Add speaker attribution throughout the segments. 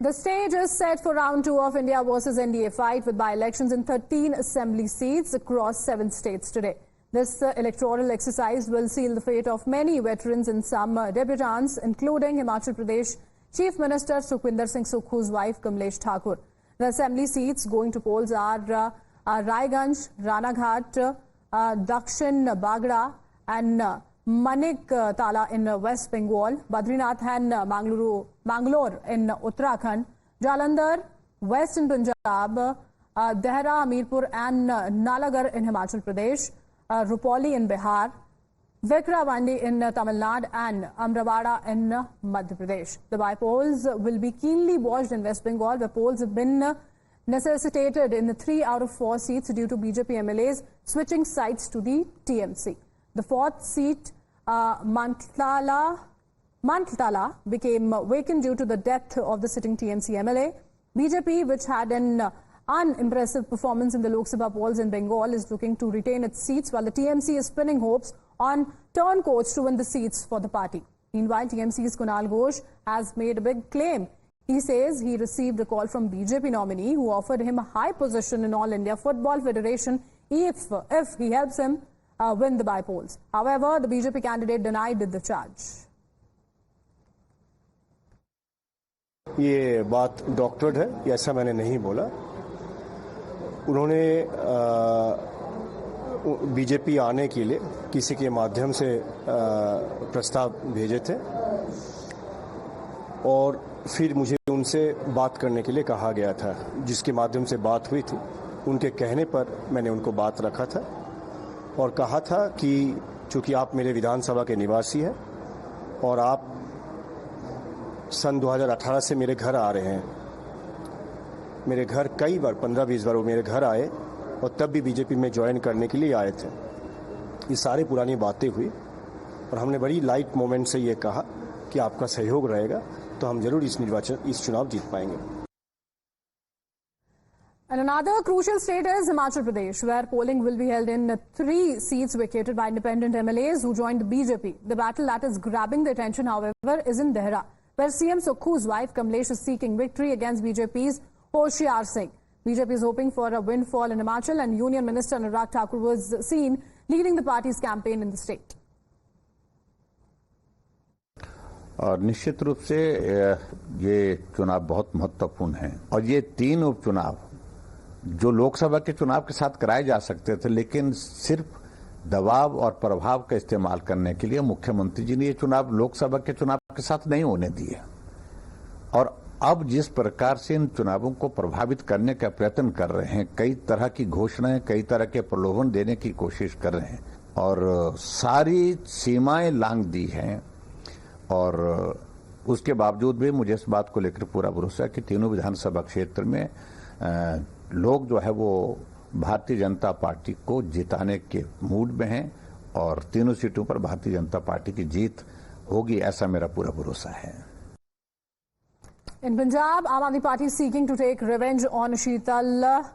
Speaker 1: The stage is set for round 2 of India versus NDA fight with by-elections in 13 assembly seats across 7 states today. This electoral exercise will seal the fate of many veterans and some debutants, including Himachal Pradesh Chief Minister Sukhwinder Singh Sukhu's wife Kamlesh Thakur. The assembly seats going to polls are Raiganj, Ranaghat, Dakshin Bagra and Manik Tala in West Bengal, Badrinath and Mangalore in Uttarakhand, Jalandhar, Western Punjab, Dehra, Hamirpur and Nalagarh in Himachal Pradesh, Rupoli in Bihar, Vikramandi in Tamil Nadu and Amravada in Madhya Pradesh. The by-polls will be keenly watched in West Bengal, where polls have been necessitated in 3 out of 4 seats due to BJP MLAs switching sides to the TMC. The 4th seat, Mantala, became vacant due to the death of the sitting TMC MLA. BJP, which had an unimpressive performance in the Lok Sabha polls in Bengal, is looking to retain its seats, while the TMC is pinning hopes on turncoats to win the seats for the party. Meanwhile, TMC's Kunal Ghosh has made a big claim. He says he received a call from BJP nominee who offered him a high position in All India Football Federation if he helps him win the by-polls. However, the BJP candidate denied the charge.
Speaker 2: ये बात doctored है, ऐसा मैंने नहीं बोला। उन्होंने BJP आने के लिए किसी के माध्यम से प्रस्ताव भेजे थे और फिर मुझे उनसे बात करने के लिए कहा गया था, जिसके माध्यम से बात हुई थी। उनके कहने पर मैंने उनको बात रखा था और कहा था कि चूंकि आप मेरे विधानसभा के निवासी हैं और आप सन 2018 से मेरे घर आ रहे हैं, मेरे घर कई बार 15-20 बार वो मेरे घर आए और तब भी बीजेपी में ज्वाइन करने के लिए आए थे। ये सारी पुरानी बातें हुई और हमने बड़ी लाइट मोमेंट से ये कहा कि आपका सहयोग रहेगा तो हम जरूर इस चुनाव जीत पाएंगे।
Speaker 1: And another crucial state is Himachal Pradesh, where polling will be held in 3 seats vacated by independent MLAs who joined the BJP. The battle that is grabbing the attention, however, is in Dehra, where CM Sukhu's wife Kamlesh is seeking victory against BJP's Hoshiar Singh. BJP is hoping for a windfall in Himachal, and Union Minister Anurag Thakur was seen leading the party's campaign in the state.
Speaker 3: और निश्चित रूप से ये चुनाव बहुत महत्वपूर्ण है और ये 3 उपचुनाव जो लोकसभा के चुनाव के साथ कराए जा सकते थे, लेकिन सिर्फ दबाव और प्रभाव का इस्तेमाल करने के लिए मुख्यमंत्री जी ने ये चुनाव लोकसभा के चुनाव के साथ नहीं होने दिए और अब जिस प्रकार से इन चुनावों को प्रभावित करने का प्रयत्न कर रहे हैं, कई तरह की घोषणाएं, कई तरह के प्रलोभन देने की कोशिश कर रहे हैं और सारी सीमाएं लांघ दी हैं और उसके बावजूद भी मुझे इस बात को लेकर पूरा भरोसा है कि तीनों विधानसभा क्षेत्र में लोग जो है वो भारतीय जनता पार्टी को जिताने के मूड में हैं और तीनों सीटों पर भारतीय जनता पार्टी की जीत होगी, ऐसा मेरा पूरा भरोसा है।
Speaker 1: In Punjab, Aam Aadmi Party is seeking to take revenge on Sheetal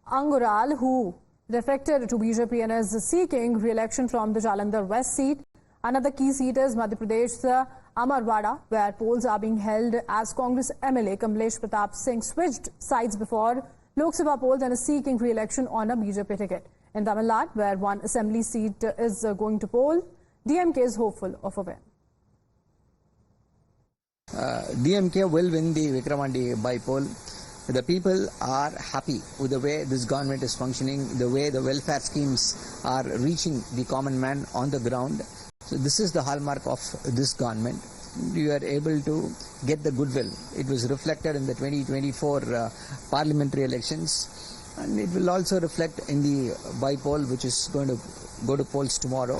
Speaker 1: Angural, who defected to BJP and is seeking re-election from the Jalandhar West seat. Another key seat is Madhya Pradesh's Amarwada, where polls are being held as Congress MLA Kamlesh Pratap Singh switched sides before Lok Sabha polls and is seeking re-election on a BJP ticket. In Tamil Nadu, where one assembly seat is going to poll, DMK is hopeful of a win.
Speaker 4: DMK will win the Vikramandi by-poll. The people are happy with the way this government is functioning, the way the welfare schemes are reaching the common man on the ground. So this is the hallmark of this government. You are able to get the goodwill. It was reflected in the 2024 parliamentary elections, and it will also reflect in the by-poll, which is going to go to polls tomorrow.